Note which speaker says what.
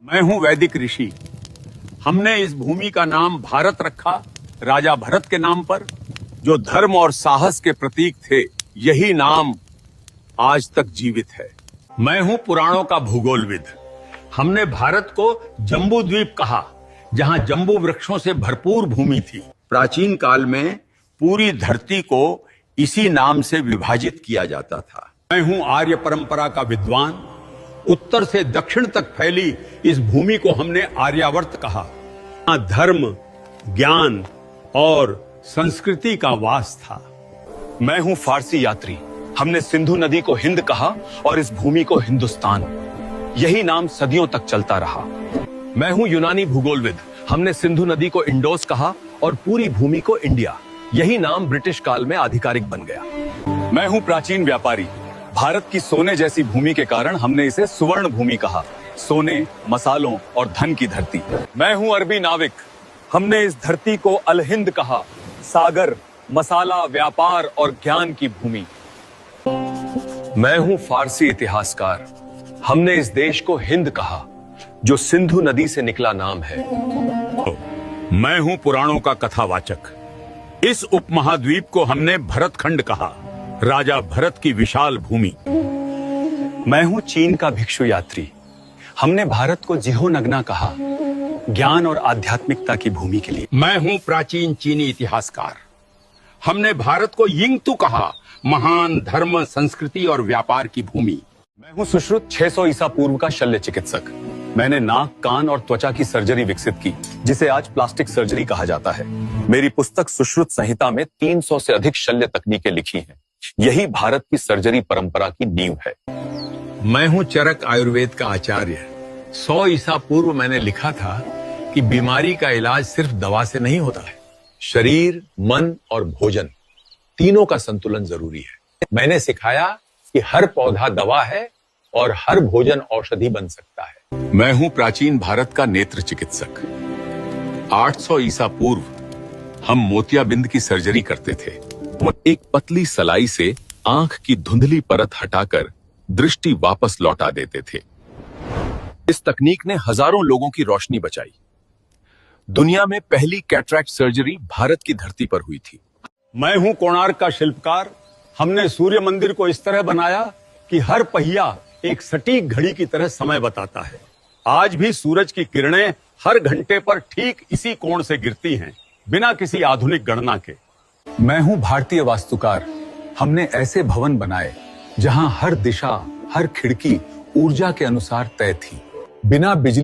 Speaker 1: मैं हूं वैदिक ऋषि। हमने इस भूमि का नाम भारत रखा राजा भरत के नाम पर, जो धर्म और साहस के प्रतीक थे। यही नाम आज तक जीवित है। मैं हूं पुराणों का भूगोलविद। हमने भारत को जम्बू द्वीप कहा, जहां जम्बू वृक्षों से भरपूर भूमि थी। प्राचीन काल में पूरी धरती को इसी नाम से विभाजित किया जाता था। मैं हूं आर्य परंपरा का विद्वान। उत्तर से दक्षिण तक फैली इस भूमि को हमने आर्यावर्त कहा। यहाँ धर्म, ज्ञान और संस्कृति का वास था।
Speaker 2: मैं हूं फारसी यात्री। हमने सिंधु नदी को हिंद कहा और इस भूमि को हिंदुस्तान। यही नाम सदियों तक चलता रहा। मैं हूं यूनानी भूगोलविद। हमने सिंधु नदी को इंडोस कहा और पूरी भूमि को इंडिया। यही नाम ब्रिटिश काल में आधिकारिक बन गया। मैं हूं प्राचीन व्यापारी। भारत की सोने जैसी भूमि के कारण हमने इसे सुवर्ण भूमि कहा। सोने, मसालों और धन की धरती। मैं हूं अरबी नाविक। हमने इस धरती को अल हिंद कहा। सागर, मसाला, व्यापार और ज्ञान की भूमि। मैं हूं फारसी इतिहासकार। हमने इस देश को हिंद कहा, जो सिंधु नदी से निकला नाम है।
Speaker 1: मैं हूं पुराणों का कथावाचक। इस उपमहाद्वीप को हमने भरतखंड कहा, राजा भरत की विशाल भूमि।
Speaker 2: मैं हूं चीन का भिक्षु यात्री। हमने भारत को जिहोनगना कहा, ज्ञान और आध्यात्मिकता की भूमि के लिए।
Speaker 1: मैं हूं प्राचीन चीनी इतिहासकार। हमने भारत को यिंगतू कहा, महान धर्म, संस्कृति और व्यापार की भूमि।
Speaker 2: मैं हूं सुश्रुत 600 ईसा पूर्व का शल्य चिकित्सक। मैंने नाक, कान और त्वचा की सर्जरी विकसित की, जिसे आज प्लास्टिक सर्जरी कहा जाता है। मेरी पुस्तक सुश्रुत संहिता में 300 से अधिक शल्य तकनीकें लिखी हैं। यही भारत की सर्जरी परंपरा की नींव है।
Speaker 1: मैं हूं चरक आयुर्वेद का आचार्य। 100 ईसा पूर्व मैंने लिखा था कि बीमारी का इलाज सिर्फ दवा से नहीं होता है।
Speaker 2: शरीर, मन और भोजन, तीनों का संतुलन जरूरी है। मैंने सिखाया कि हर पौधा दवा है और हर भोजन औषधि बन सकता है।
Speaker 1: मैं हूं प्राचीन भारत का नेत्र चिकित्सक। 800 ईसा पूर्व हम मोतियाबिंद की सर्जरी करते थे। एक पतली सलाई से आंख की धुंधली परत हटाकर दृष्टि वापस लौटा देते थे।
Speaker 2: इस तकनीक ने हजारों लोगों की रोशनी बचाई। दुनिया में पहली कैटरैक्ट सर्जरी भारत की धरती पर हुई थी।
Speaker 1: मैं हूं कोणार्क का शिल्पकार। हमने सूर्य मंदिर को इस तरह बनाया कि हर पहिया एक सटीक घड़ी की तरह समय बताता है। आज भी सूरज की किरणें हर घंटे पर ठीक इसी कोण से गिरती हैं, बिना किसी आधुनिक गणना के।
Speaker 2: मैं हूं भारतीय वास्तुकार। हमने ऐसे भवन बनाए जहां हर दिशा, हर खिड़की ऊर्जा के अनुसार तय थी, बिना बिजली